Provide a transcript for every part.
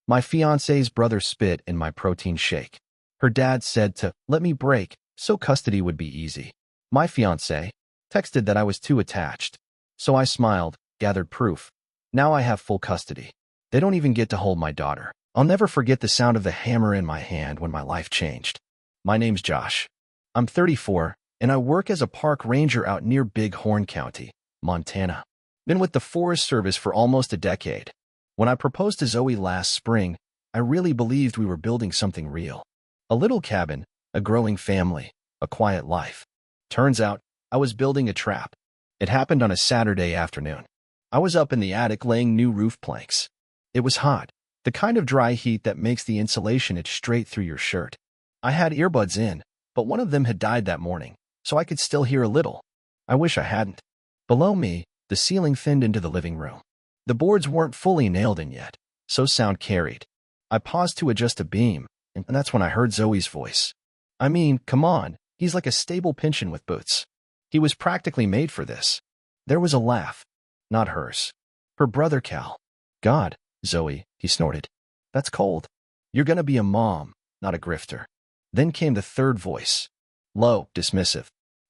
My fiance's brother spit in my protein shake. Her dad said to let me break so custody would be easy. My fiance texted that I was too attached. So I smiled, gathered proof. Now I have full custody. They don't even get to hold my daughter. I'll never forget the sound of the hammer in my hand when my life changed. My name's Josh. I'm 34, and I work as a park ranger out near Big Horn County, Montana. Been with the Forest Service for almost a decade. When I proposed to Zoe last spring, I really believed we were building something real. A little cabin, a growing family, a quiet life. Turns out, I was building a trap. It happened on a Saturday afternoon. I was up in the attic laying new roof planks. It was hot, the kind of dry heat that makes the insulation itch straight through your shirt. I had earbuds in, but one of them had died that morning, so I could still hear a little. I wish I hadn't. Below me, the ceiling thinned into the living room. The boards weren't fully nailed in yet, so sound carried. I paused to adjust a beam, and that's when I heard Zoe's voice. I mean, come on, he's like a stable pigeon with boots. He was practically made for this. There was a laugh. Not hers. Her brother Cal. God, Zoe, he snorted. That's cold. You're gonna be a mom, not a grifter. Then came the third voice. Low, dismissive.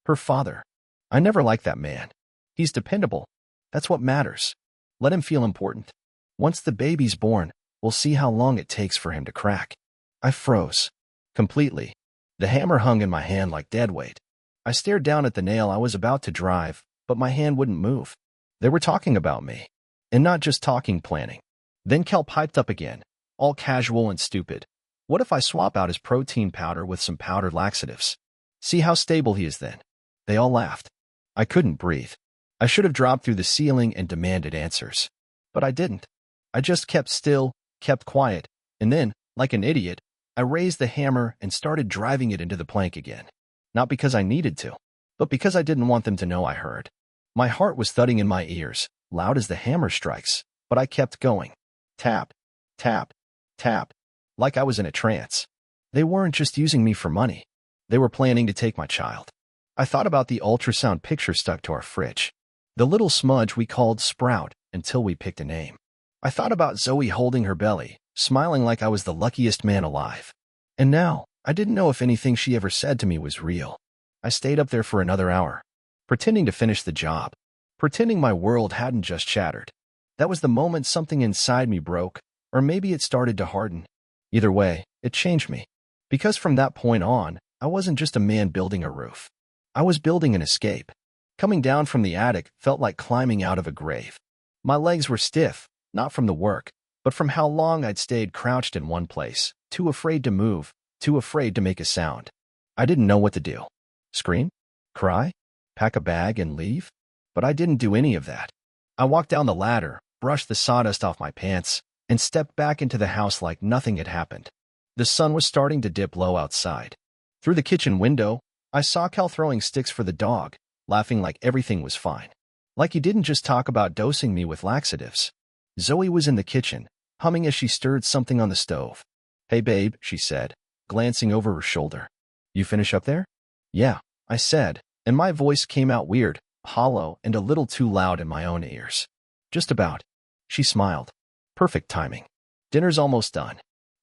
Her father. I never liked that man. He's dependable. That's what matters. Let him feel important. Once the baby's born, we'll see how long it takes for him to crack. I froze. Completely. The hammer hung in my hand like dead weight. I stared down at the nail I was about to drive, but my hand wouldn't move. They were talking about me. And not just talking, planning. Then Kel piped up again, all casual and stupid. What if I swap out his protein powder with some powdered laxatives? See how stable he is then. They all laughed. I couldn't breathe. I should have dropped through the ceiling and demanded answers. But I didn't. I just kept still, kept quiet, and then, like an idiot, I raised the hammer and started driving it into the plank again. Not because I needed to, but because I didn't want them to know I heard. My heart was thudding in my ears, loud as the hammer strikes, but I kept going. Tap, tap, tap, like I was in a trance. They weren't just using me for money. They were planning to take my child. I thought about the ultrasound picture stuck to our fridge. The little smudge we called Sprout until we picked a name. I thought about Zoe holding her belly, smiling like I was the luckiest man alive. And now, I didn't know if anything she ever said to me was real. I stayed up there for another hour, pretending to finish the job, pretending my world hadn't just shattered. That was the moment something inside me broke, or maybe it started to harden. Either way, it changed me. Because from that point on, I wasn't just a man building a roof. I was building an escape. Coming down from the attic felt like climbing out of a grave. My legs were stiff, not from the work, but from how long I'd stayed crouched in one place, too afraid to move, too afraid to make a sound. I didn't know what to do. Scream? Cry? Pack a bag and leave? But I didn't do any of that. I walked down the ladder, brushed the sawdust off my pants, and stepped back into the house like nothing had happened. The sun was starting to dip low outside. Through the kitchen window, I saw Cal throwing sticks for the dog, laughing like everything was fine. Like he didn't just talk about dosing me with laxatives. Zoe was in the kitchen, humming as she stirred something on the stove. Hey babe, she said, glancing over her shoulder. You finish up there? Yeah, I said, and my voice came out weird, hollow, and a little too loud in my own ears. Just about. She smiled. Perfect timing. Dinner's almost done.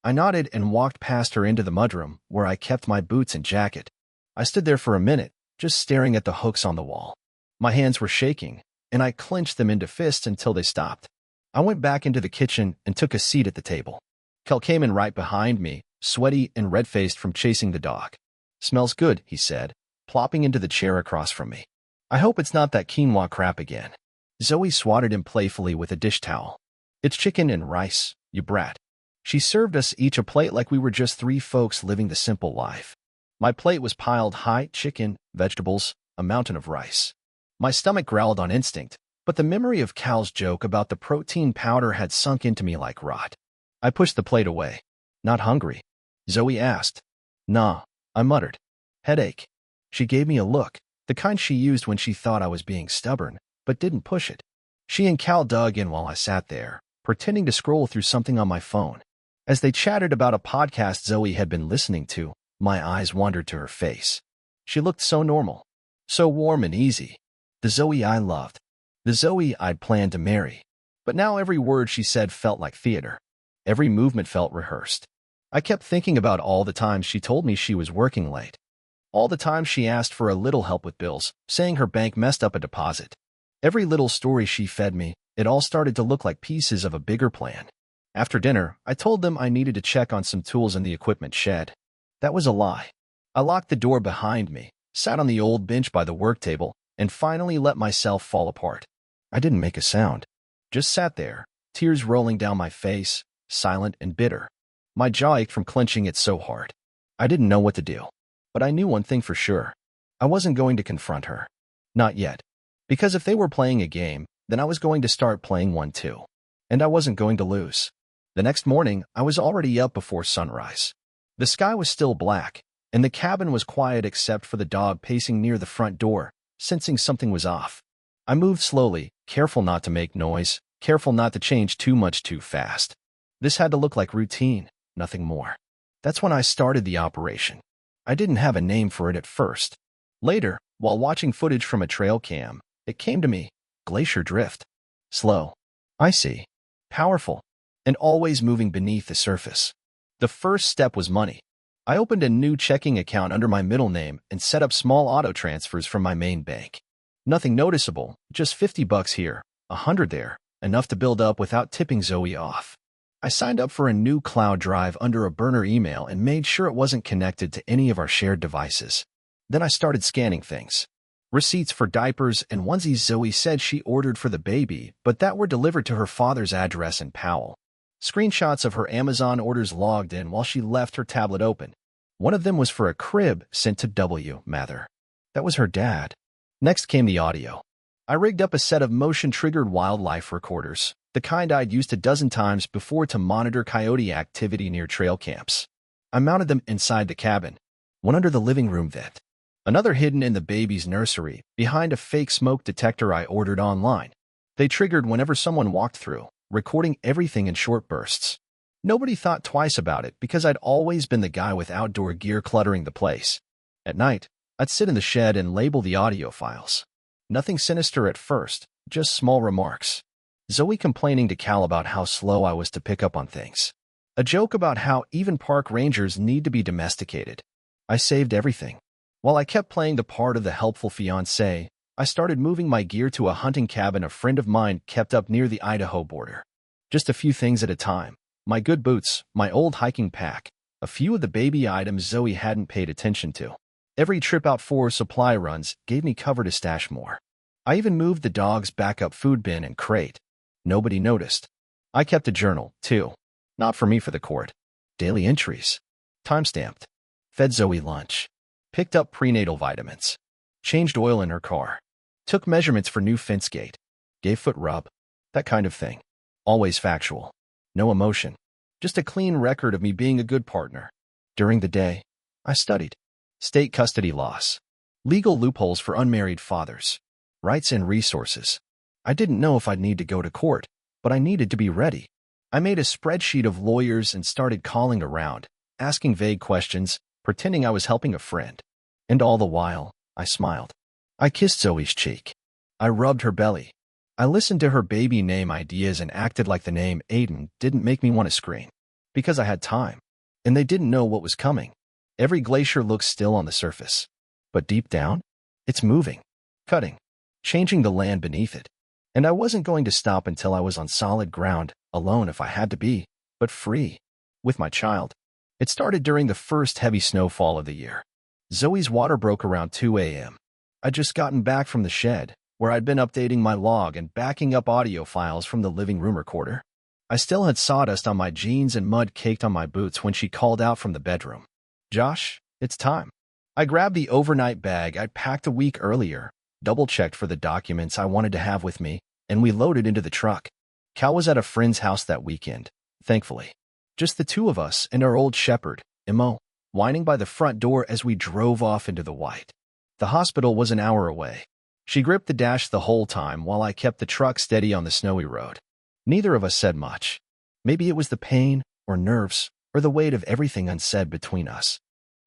I nodded and walked past her into the mudroom, where I kept my boots and jacket. I stood there for a minute, just staring at the hooks on the wall. My hands were shaking, and I clenched them into fists until they stopped. I went back into the kitchen and took a seat at the table. Kel came in right behind me, sweaty and red-faced from chasing the dog. Smells good, he said, plopping into the chair across from me. I hope it's not that quinoa crap again. Zoe swatted him playfully with a dish towel. It's chicken and rice, you brat. She served us each a plate like we were just three folks living the simple life. My plate was piled high, chicken, vegetables, a mountain of rice. My stomach growled on instinct, but the memory of Cal's joke about the protein powder had sunk into me like rot. I pushed the plate away. Not hungry? Zoe asked. Nah, I muttered. Headache. She gave me a look, the kind she used when she thought I was being stubborn, but didn't push it. She and Cal dug in while I sat there, pretending to scroll through something on my phone. As they chatted about a podcast Zoe had been listening to, my eyes wandered to her face. She looked so normal, so warm and easy. The Zoe I loved. The Zoe I'd planned to marry. But now every word she said felt like theater. Every movement felt rehearsed. I kept thinking about all the times she told me she was working late. All the times she asked for a little help with bills, saying her bank messed up a deposit. Every little story she fed me, it all started to look like pieces of a bigger plan. After dinner, I told them I needed to check on some tools in the equipment shed. That was a lie. I locked the door behind me, sat on the old bench by the work table, and finally let myself fall apart. I didn't make a sound. Just sat there, tears rolling down my face, silent and bitter. My jaw ached from clenching it so hard. I didn't know what to do. But I knew one thing for sure. I wasn't going to confront her. Not yet. Because if they were playing a game, then I was going to start playing one too. And I wasn't going to lose. The next morning, I was already up before sunrise. The sky was still black, and the cabin was quiet except for the dog pacing near the front door, sensing something was off. I moved slowly, careful not to make noise, careful not to change too much too fast. This had to look like routine, nothing more. That's when I started the operation. I didn't have a name for it at first. Later, while watching footage from a trail cam, it came to me, glacier drift. Slow, icy, powerful, and always moving beneath the surface. The first step was money. I opened a new checking account under my middle name and set up small auto transfers from my main bank. Nothing noticeable, just $50 here, $100 there, enough to build up without tipping Zoe off. I signed up for a new cloud drive under a burner email and made sure it wasn't connected to any of our shared devices. Then I started scanning things. Receipts for diapers and onesies Zoe said she ordered for the baby, but that were delivered to her father's address in Powell. Screenshots of her Amazon orders logged in while she left her tablet open. One of them was for a crib sent to W. Mather. That was her dad. Next came the audio. I rigged up a set of motion-triggered wildlife recorders, the kind I'd used a dozen times before to monitor coyote activity near trail camps. I mounted them inside the cabin, one under the living room vent, another hidden in the baby's nursery, behind a fake smoke detector I ordered online. They triggered whenever someone walked through, recording everything in short bursts. Nobody thought twice about it because I'd always been the guy with outdoor gear cluttering the place. At night, I'd sit in the shed and label the audio files. Nothing sinister at first, just small remarks. Zoe complaining to Cal about how slow I was to pick up on things. A joke about how even park rangers need to be domesticated. I saved everything. While I kept playing the part of the helpful fiancé, I started moving my gear to a hunting cabin a friend of mine kept up near the Idaho border. Just a few things at a time. My good boots, my old hiking pack, a few of the baby items Zoe hadn't paid attention to. Every trip out for supply runs gave me cover to stash more. I even moved the dog's backup food bin and crate. Nobody noticed. I kept a journal, too. Not for me, for the court. Daily entries. Time-stamped. Fed Zoe lunch. Picked up prenatal vitamins. Changed oil in her car. Took measurements for new fence gate. Gave foot rub. That kind of thing. Always factual. No emotion. Just a clean record of me being a good partner. During the day, I studied. State custody laws. Legal loopholes for unmarried fathers. Rights and resources. I didn't know if I'd need to go to court, but I needed to be ready. I made a spreadsheet of lawyers and started calling around, asking vague questions, pretending I was helping a friend. And all the while, I smiled. I kissed Zoe's cheek. I rubbed her belly. I listened to her baby name ideas and acted like the name Aiden didn't make me want to scream. Because I had time. And they didn't know what was coming. Every glacier looks still on the surface. But deep down, it's moving, cutting, changing the land beneath it. And I wasn't going to stop until I was on solid ground, alone if I had to be, but free, with my child. It started during the first heavy snowfall of the year. Zoe's water broke around 2 a.m. I'd just gotten back from the shed, where I'd been updating my log and backing up audio files from the living room recorder. I still had sawdust on my jeans and mud caked on my boots when she called out from the bedroom. Josh, it's time. I grabbed the overnight bag I'd packed a week earlier, double-checked for the documents I wanted to have with me, and we loaded into the truck. Cal was at a friend's house that weekend, thankfully. Just the two of us and our old shepherd, Imo, whining by the front door as we drove off into the white. The hospital was an hour away. She gripped the dash the whole time while I kept the truck steady on the snowy road. Neither of us said much. Maybe it was the pain, or nerves, or the weight of everything unsaid between us.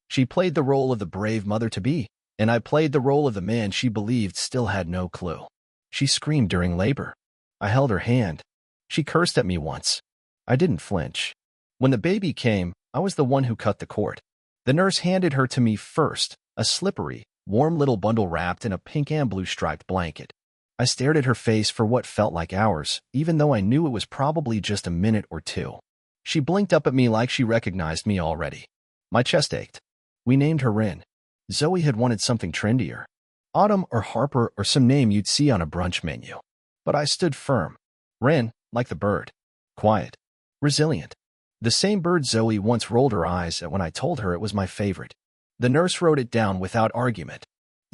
She played the role of the brave mother-to-be, and I played the role of the man she believed still had no clue. She screamed during labor. I held her hand. She cursed at me once. I didn't flinch. When the baby came, I was the one who cut the cord. The nurse handed her to me first, a slippery, warm little bundle wrapped in a pink and blue striped blanket. I stared at her face for what felt like hours, even though I knew it was probably just a minute or two. She blinked up at me like she recognized me already. My chest ached. We named her Rin. Zoe had wanted something trendier. Autumn or Harper or some name you'd see on a brunch menu. But I stood firm. Rin, like the bird. Quiet. Resilient. The same bird Zoe once rolled her eyes at when I told her it was my favorite. The nurse wrote it down without argument.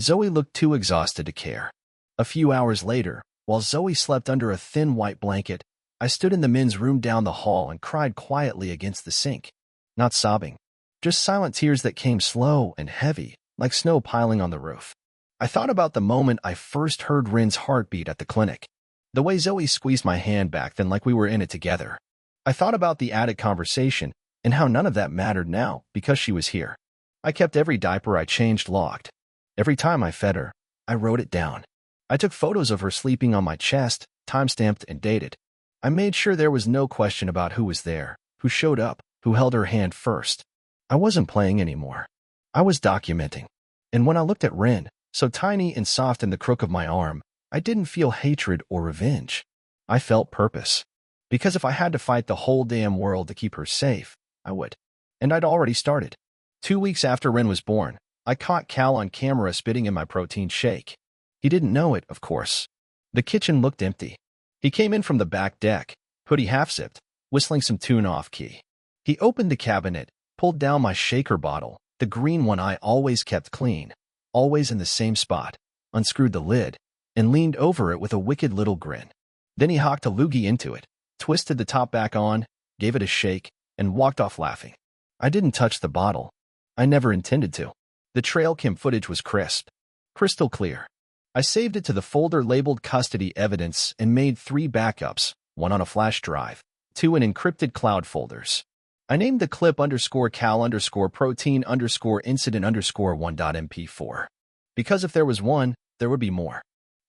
Zoe looked too exhausted to care. A few hours later, while Zoe slept under a thin white blanket, I stood in the men's room down the hall and cried quietly against the sink. Not sobbing. Just silent tears that came slow and heavy, like snow piling on the roof. I thought about the moment I first heard Rin's heartbeat at the clinic. The way Zoe squeezed my hand back then like we were in it together. I thought about the attic conversation and how none of that mattered now because she was here. I kept every diaper I changed locked. Every time I fed her, I wrote it down. I took photos of her sleeping on my chest, time-stamped and dated. I made sure there was no question about who was there, who showed up, who held her hand first. I wasn't playing anymore. I was documenting. And when I looked at Rin, so tiny and soft in the crook of my arm, I didn't feel hatred or revenge. I felt purpose. Because if I had to fight the whole damn world to keep her safe, I would. And I'd already started. 2 weeks after Rin was born, I caught Cal on camera spitting in my protein shake. He didn't know it, of course. The kitchen looked empty. He came in from the back deck, hoodie half-zipped, whistling some tune off-key. He opened the cabinet, pulled down my shaker bottle, the green one I always kept clean, always in the same spot, unscrewed the lid, and leaned over it with a wicked little grin. Then he hocked a loogie into it, twisted the top back on, gave it a shake, and walked off laughing. I didn't touch the bottle. I never intended to. The trail cam footage was crisp, crystal clear. I saved it to the folder labeled custody evidence and made 3 backups, 1 on a flash drive, 2 in encrypted cloud folders. I named the clip _cal_protein_incident_1.mp4. Because if there was one, there would be more.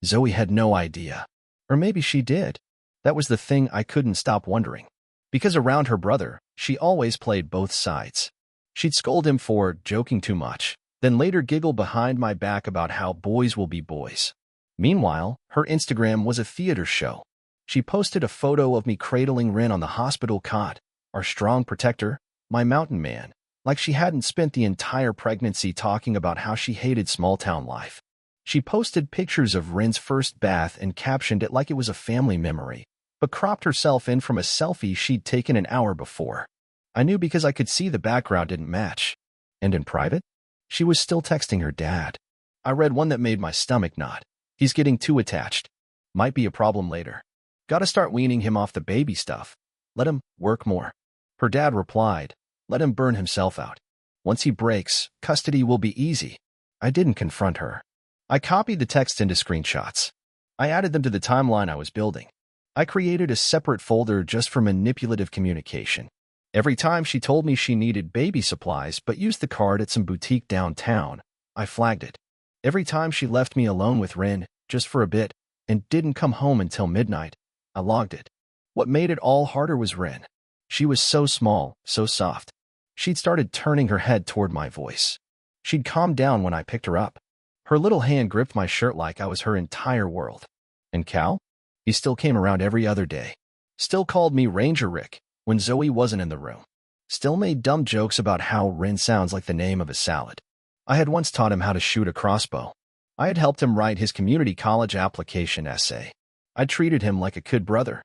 Zoe had no idea. Or maybe she did. That was the thing I couldn't stop wondering. Because around her brother, she always played both sides. She'd scold him for joking too much, then later giggle behind my back about how boys will be boys. Meanwhile, her Instagram was a theater show. She posted a photo of me cradling Rin on the hospital cot, our strong protector, my mountain man, like she hadn't spent the entire pregnancy talking about how she hated small-town life. She posted pictures of Rin's first bath and captioned it like it was a family memory, but cropped herself in from a selfie she'd taken an hour before. I knew because I could see the background didn't match. And in private? She was still texting her dad. I read one that made my stomach knot. He's getting too attached. Might be a problem later. Gotta start weaning him off the baby stuff. Let him work more. Her dad replied, let him burn himself out. Once he breaks, custody will be easy. I didn't confront her. I copied the text into screenshots. I added them to the timeline I was building. I created a separate folder just for manipulative communication. Every time she told me she needed baby supplies but used the card at some boutique downtown, I flagged it. Every time she left me alone with Rin, just for a bit, and didn't come home until midnight, I logged it. What made it all harder was Rin. She was so small, so soft. She'd started turning her head toward my voice. She'd calmed down when I picked her up. Her little hand gripped my shirt like I was her entire world. And Cal? He still came around every other day. Still called me Ranger Rick when Zoe wasn't in the room. Still made dumb jokes about how Rin sounds like the name of a salad. I had once taught him how to shoot a crossbow. I had helped him write his community college application essay. I treated him like a kid brother.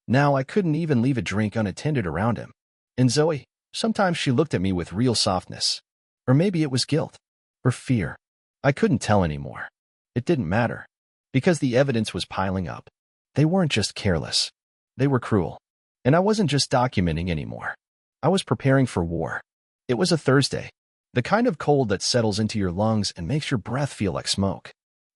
Now I couldn't even leave a drink unattended around him. And Zoe, sometimes she looked at me with real softness. Or maybe it was guilt. Or fear. I couldn't tell anymore. It didn't matter. Because the evidence was piling up. They weren't just careless. They were cruel. And I wasn't just documenting anymore. I was preparing for war. It was a Thursday. The kind of cold that settles into your lungs and makes your breath feel like smoke.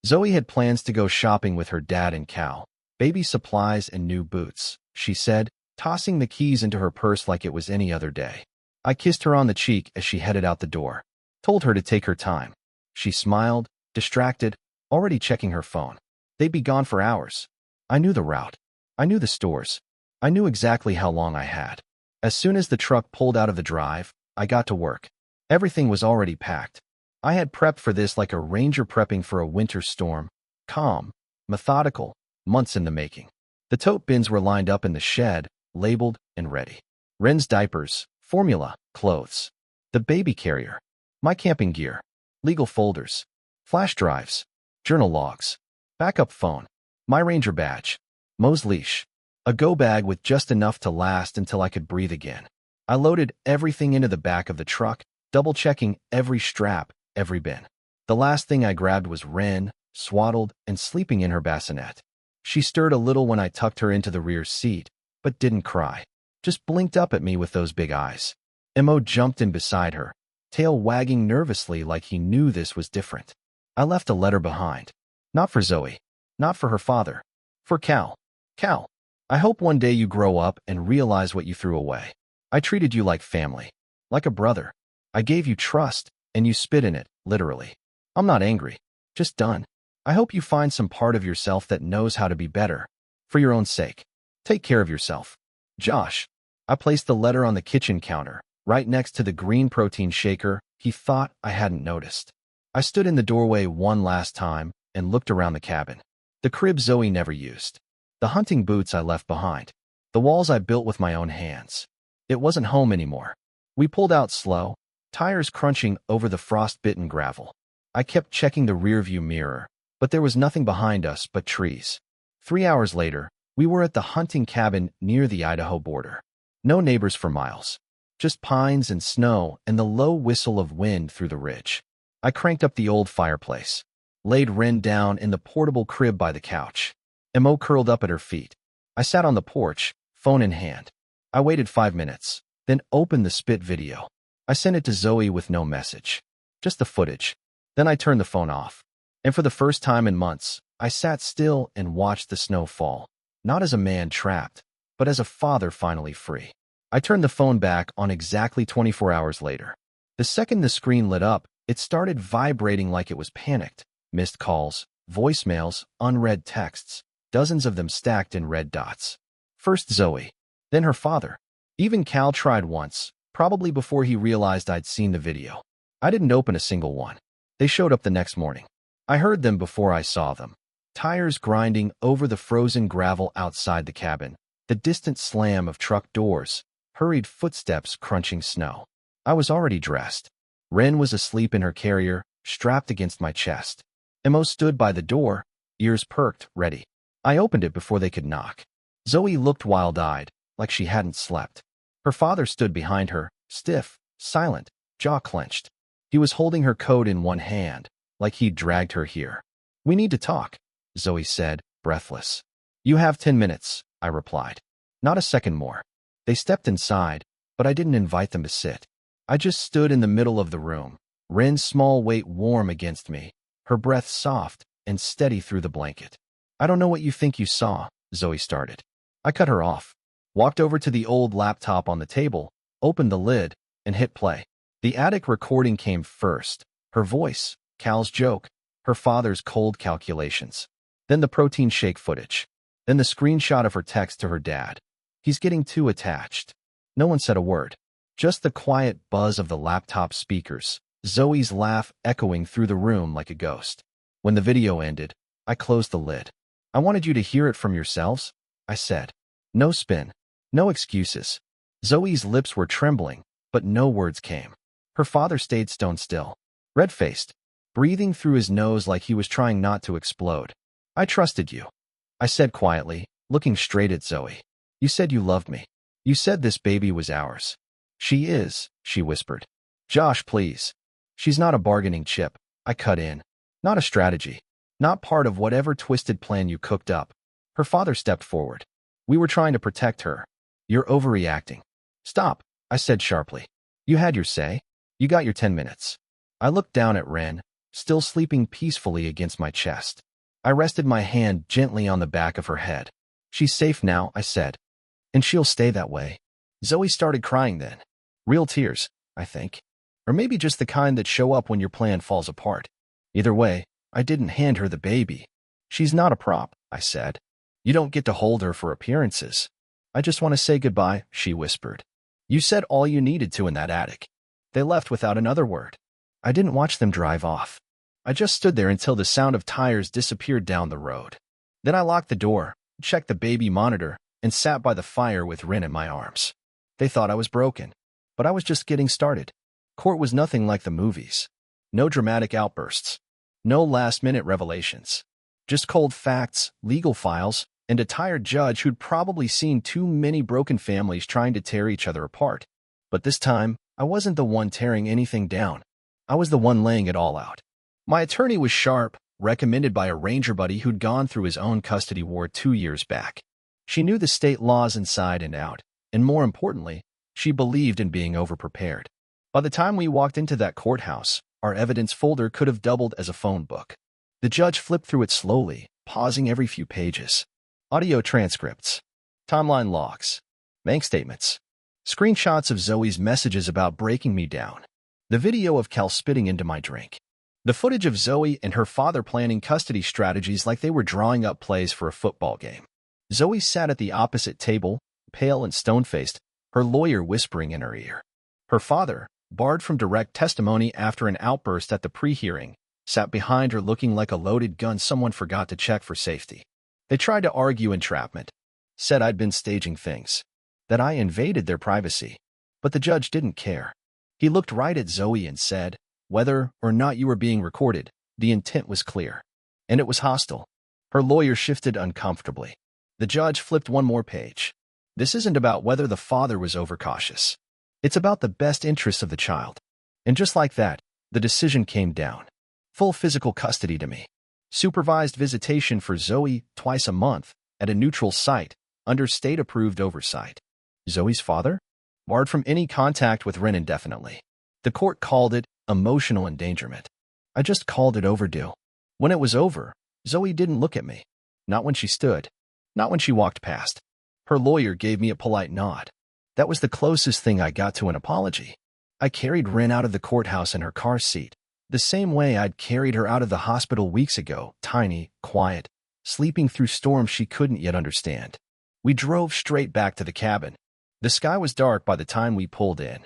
Zoe had plans to go shopping with her dad and Cal. Baby supplies and new boots, she said, tossing the keys into her purse like it was any other day. I kissed her on the cheek as she headed out the door. Told her to take her time. She smiled, distracted, already checking her phone. They'd be gone for hours. I knew the route. I knew the stores. I knew exactly how long I had. As soon as the truck pulled out of the drive, I got to work. Everything was already packed. I had prepped for this like a ranger prepping for a winter storm. Calm, methodical, months in the making. The tote bins were lined up in the shed, labeled and ready. Ren's diapers, formula, clothes. The baby carrier. My camping gear. Legal folders. Flash drives. Journal logs. Backup phone. My ranger badge. Mo's leash. A go bag with just enough to last until I could breathe again. I loaded everything into the back of the truck, double-checking every strap, every bin. The last thing I grabbed was Ren, swaddled and sleeping in her bassinet. She stirred a little when I tucked her into the rear seat, but didn't cry. Just blinked up at me with those big eyes. Mo jumped in beside her, tail wagging nervously like he knew this was different. I left a letter behind. Not for Zoe. Not for her father. For Cal. Cal, I hope one day you grow up and realize what you threw away. I treated you like family. Like a brother. I gave you trust, and you spit in it, literally. I'm not angry. Just done. I hope you find some part of yourself that knows how to be better. For your own sake. Take care of yourself. Josh. I placed the letter on the kitchen counter, right next to the green protein shaker he thought I hadn't noticed. I stood in the doorway one last time and looked around the cabin. The crib Zoe never used. The hunting boots I left behind. The walls I built with my own hands. It wasn't home anymore. We pulled out slow, tires crunching over the frost-bitten gravel. I kept checking the rearview mirror, but there was nothing behind us but trees. 3 hours later, we were at the hunting cabin near the Idaho border. No neighbors for miles. Just pines and snow and the low whistle of wind through the ridge. I cranked up the old fireplace, laid Ren down in the portable crib by the couch. Mo curled up at her feet. I sat on the porch, phone in hand. I waited 5 minutes, then opened the spit video. I sent it to Zoe with no message. Just the footage. Then I turned the phone off. And for the first time in months, I sat still and watched the snow fall. Not as a man trapped, but as a father finally free. I turned the phone back on exactly 24 hours later. The second the screen lit up, it started vibrating like it was panicked. Missed calls, voicemails, unread texts, dozens of them stacked in red dots. First Zoe, then her father. Even Cal tried once, probably before he realized I'd seen the video. I didn't open a single one. They showed up the next morning. I heard them before I saw them. Tires grinding over the frozen gravel outside the cabin, the distant slam of truck doors, hurried footsteps crunching snow. I was already dressed. Ren was asleep in her carrier, strapped against my chest. Mo stood by the door, ears perked, ready. I opened it before they could knock. Zoe looked wild-eyed, like she hadn't slept. Her father stood behind her, stiff, silent, jaw clenched. He was holding her coat in one hand, like he'd dragged her here. "We need to talk," Zoe said, breathless. "You have 10 minutes," I replied. Not a second more. They stepped inside, but I didn't invite them to sit. I just stood in the middle of the room, Ren's small weight warm against me, her breath soft and steady through the blanket. "I don't know what you think you saw," Zoe started. I cut her off, walked over to the old laptop on the table, opened the lid, and hit play. The attic recording came first. Her voice, Cal's joke, her father's cold calculations. Then the protein shake footage. Then the screenshot of her text to her dad. "He's getting too attached." No one said a word. Just the quiet buzz of the laptop speakers, Zoe's laugh echoing through the room like a ghost. When the video ended, I closed the lid. "I wanted you to hear it from yourselves," I said. No spin. No excuses. Zoe's lips were trembling, but no words came. Her father stayed stone still, red-faced, breathing through his nose like he was trying not to explode. "I trusted you," I said quietly, looking straight at Zoe. "You said you loved me. You said this baby was ours." "She is," she whispered. "Josh, please. She's not a bargaining chip," I cut in. "Not a strategy. Not part of whatever twisted plan you cooked up." Her father stepped forward. "We were trying to protect her. You're overreacting." "Stop," I said sharply. "You had your say. You got your 10 minutes. I looked down at Ren, still sleeping peacefully against my chest. I rested my hand gently on the back of her head. "She's safe now," I said. "And she'll stay that way." Zoe started crying then. Real tears, I think. Or maybe just the kind that show up when your plan falls apart. Either way, I didn't hand her the baby. "She's not a prop," I said. "You don't get to hold her for appearances." I just want to say goodbye, she whispered. You said all you needed to in that attic. They left without another word. I didn't watch them drive off. I just stood there until the sound of tires disappeared down the road. Then I locked the door, checked the baby monitor, and sat by the fire with Rin in my arms. They thought I was broken, but I was just getting started. Court was nothing like the movies. No dramatic outbursts. No last-minute revelations. Just cold facts, legal files, and a tired judge who'd probably seen too many broken families trying to tear each other apart. But this time, I wasn't the one tearing anything down. I was the one laying it all out. My attorney was sharp, recommended by a ranger buddy who'd gone through his own custody war 2 years back. She knew the state laws inside and out, and more importantly, she believed in being overprepared. By the time we walked into that courthouse, our evidence folder could have doubled as a phone book. The judge flipped through it slowly, pausing every few pages. Audio transcripts, timeline logs, bank statements, screenshots of Zoe's messages about breaking me down, the video of Cal spitting into my drink, the footage of Zoe and her father planning custody strategies like they were drawing up plays for a football game. Zoe sat at the opposite table, pale and stone-faced, her lawyer whispering in her ear. Her father, barred from direct testimony after an outburst at the pre-hearing, sat behind her looking like a loaded gun someone forgot to check for safety. They tried to argue entrapment, said I'd been staging things, that I invaded their privacy. But the judge didn't care. He looked right at Zoe and said, whether or not you were being recorded, the intent was clear. And it was hostile. Her lawyer shifted uncomfortably. The judge flipped one more page. This isn't about whether the father was overcautious. It's about the best interests of the child. And just like that, the decision came down. Full physical custody to me. Supervised visitation for Zoe twice a month at a neutral site under state-approved oversight. Zoe's father? Barred from any contact with Rin indefinitely. The court called it emotional endangerment. I just called it overdue. When it was over, Zoe didn't look at me. Not when she stood. Not when she walked past. Her lawyer gave me a polite nod. That was the closest thing I got to an apology. I carried Rin out of the courthouse in her car seat, the same way I'd carried her out of the hospital weeks ago, tiny, quiet, sleeping through storms she couldn't yet understand. We drove straight back to the cabin. The sky was dark by the time we pulled in.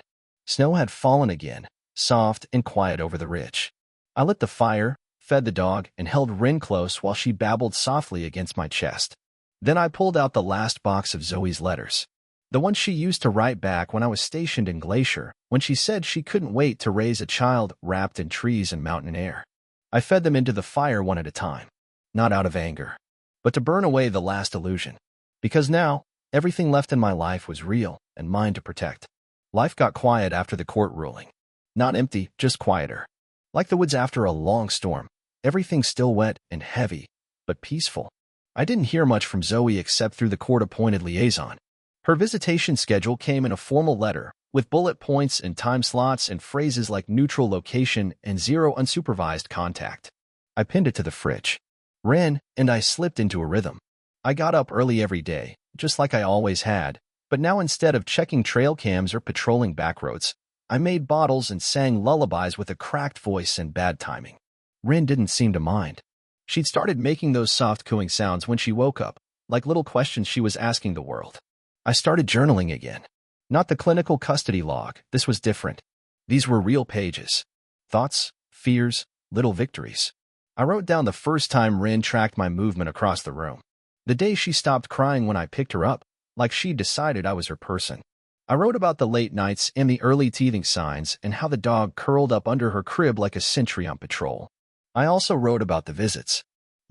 Snow had fallen again, soft and quiet over the ridge. I lit the fire, fed the dog, and held Rin close while she babbled softly against my chest. Then I pulled out the last box of Zoe's letters. The one she used to write back when I was stationed in Glacier, when she said she couldn't wait to raise a child wrapped in trees and mountain air. I fed them into the fire one at a time, not out of anger, but to burn away the last illusion. Because now, everything left in my life was real and mine to protect. Life got quiet after the court ruling. Not empty, just quieter. Like the woods after a long storm, everything still wet and heavy, but peaceful. I didn't hear much from Zoe except through the court-appointed liaison. Her visitation schedule came in a formal letter, with bullet points and time slots and phrases like neutral location and 0 unsupervised contact. I pinned it to the fridge. Ran, and I slipped into a rhythm. I got up early every day, just like I always had, but now instead of checking trail cams or patrolling backroads, I made bottles and sang lullabies with a cracked voice and bad timing. Rin didn't seem to mind. She'd started making those soft cooing sounds when she woke up, like little questions she was asking the world. I started journaling again. Not the clinical custody log, this was different. These were real pages. Thoughts, fears, little victories. I wrote down the first time Rin tracked my movement across the room. The day she stopped crying when I picked her up, like she'd decided I was her person. I wrote about the late nights and the early teething signs and how the dog curled up under her crib like a sentry on patrol. I also wrote about the visits.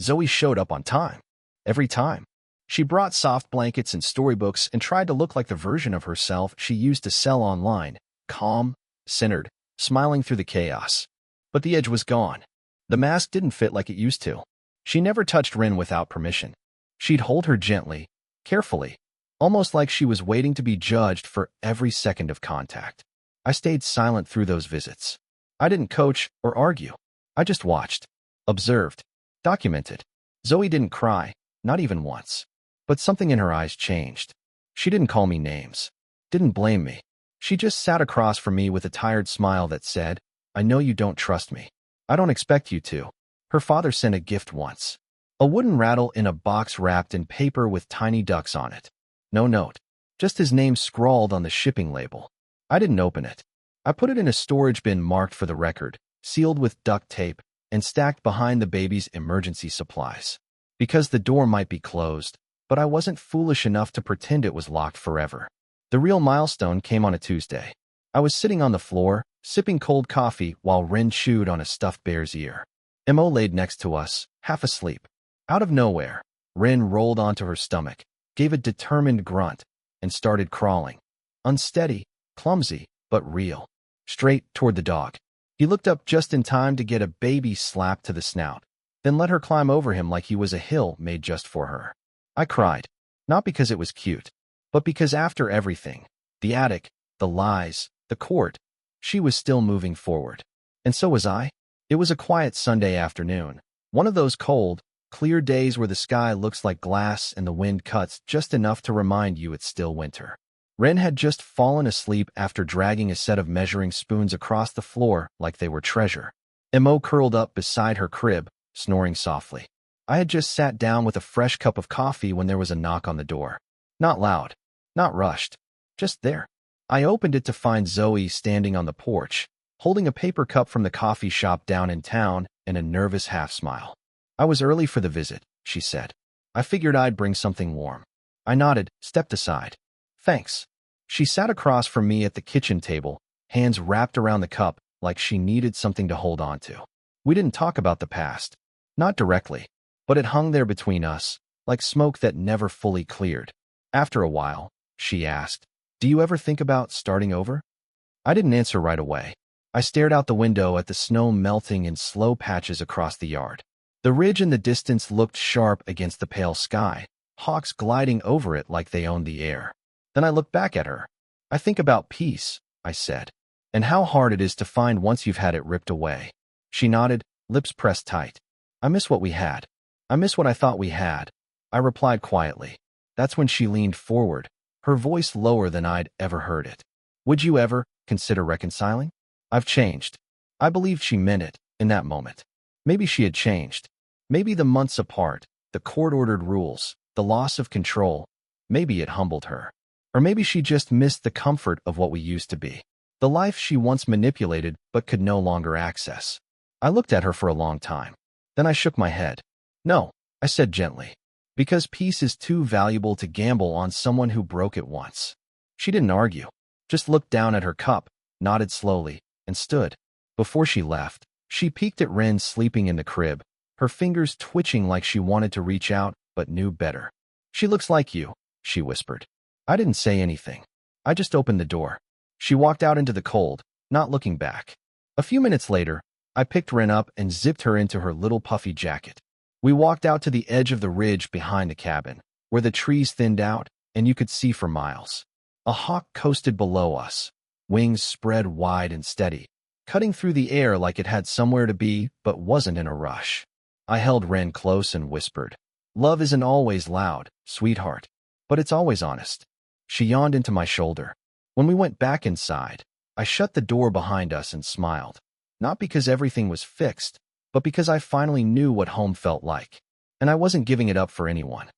Zoe showed up on time. Every time. She brought soft blankets and storybooks and tried to look like the version of herself she used to sell online, calm, centered, smiling through the chaos. But the edge was gone. The mask didn't fit like it used to. She never touched Rin without permission. She'd hold her gently, carefully, almost like she was waiting to be judged for every second of contact. I stayed silent through those visits. I didn't coach or argue. I just watched, observed, documented. Zoe didn't cry, not even once. But something in her eyes changed. She didn't call me names, didn't blame me. She just sat across from me with a tired smile that said, I know you don't trust me. I don't expect you to. Her father sent a gift once. A wooden rattle in a box wrapped in paper with tiny ducks on it. No note, just his name scrawled on the shipping label. I didn't open it. I put it in a storage bin marked for the record, sealed with duct tape, and stacked behind the baby's emergency supplies. Because the door might be closed, but I wasn't foolish enough to pretend it was locked forever. The real milestone came on a Tuesday. I was sitting on the floor, sipping cold coffee while Ren chewed on a stuffed bear's ear. Mo laid next to us, half asleep. Out of nowhere, Ren rolled onto her stomach, gave a determined grunt, and started crawling. Unsteady, clumsy, but real. Straight toward the dog. He looked up just in time to get a baby slap to the snout, then let her climb over him like he was a hill made just for her. I cried, not because it was cute, but because after everything, the attic, the lies, the court, she was still moving forward. And so was I. It was a quiet Sunday afternoon, one of those cold, clear days where the sky looks like glass and the wind cuts just enough to remind you it's still winter. Ren had just fallen asleep after dragging a set of measuring spoons across the floor like they were treasure. Mo curled up beside her crib, snoring softly. I had just sat down with a fresh cup of coffee when there was a knock on the door. Not loud, not rushed, just there. I opened it to find Zoe standing on the porch, holding a paper cup from the coffee shop down in town and a nervous half-smile. I was early for the visit, she said. I figured I'd bring something warm. I nodded, stepped aside. Thanks. She sat across from me at the kitchen table, hands wrapped around the cup like she needed something to hold on to. We didn't talk about the past. Not directly, but it hung there between us, like smoke that never fully cleared. After a while, she asked, "Do you ever think about starting over?" I didn't answer right away. I stared out the window at the snow melting in slow patches across the yard. The ridge in the distance looked sharp against the pale sky, hawks gliding over it like they owned the air. Then I looked back at her. "I think about peace," I said, "and how hard it is to find once you've had it ripped away." She nodded, lips pressed tight. "I miss what we had. I miss what I thought we had," I replied quietly. That's when she leaned forward, her voice lower than I'd ever heard it. "Would you ever consider reconciling?" "I've changed." I believed she meant it in that moment. Maybe she had changed. Maybe the months apart, the court-ordered rules, the loss of control, maybe it humbled her. Or maybe she just missed the comfort of what we used to be. The life she once manipulated but could no longer access. I looked at her for a long time. Then I shook my head. "No," I said gently, "because peace is too valuable to gamble on someone who broke it once." She didn't argue, just looked down at her cup, nodded slowly, and stood. Before she left, she peeked at Ren sleeping in the crib, her fingers twitching like she wanted to reach out but knew better. "She looks like you," she whispered. I didn't say anything. I just opened the door. She walked out into the cold, not looking back. A few minutes later, I picked Ren up and zipped her into her little puffy jacket. We walked out to the edge of the ridge behind the cabin, where the trees thinned out and you could see for miles. A hawk coasted below us, wings spread wide and steady, cutting through the air like it had somewhere to be but wasn't in a rush. I held Ren close and whispered, "Love isn't always loud, sweetheart, but it's always honest." She yawned into my shoulder. When we went back inside, I shut the door behind us and smiled. Not because everything was fixed, but because I finally knew what home felt like. And I wasn't giving it up for anyone.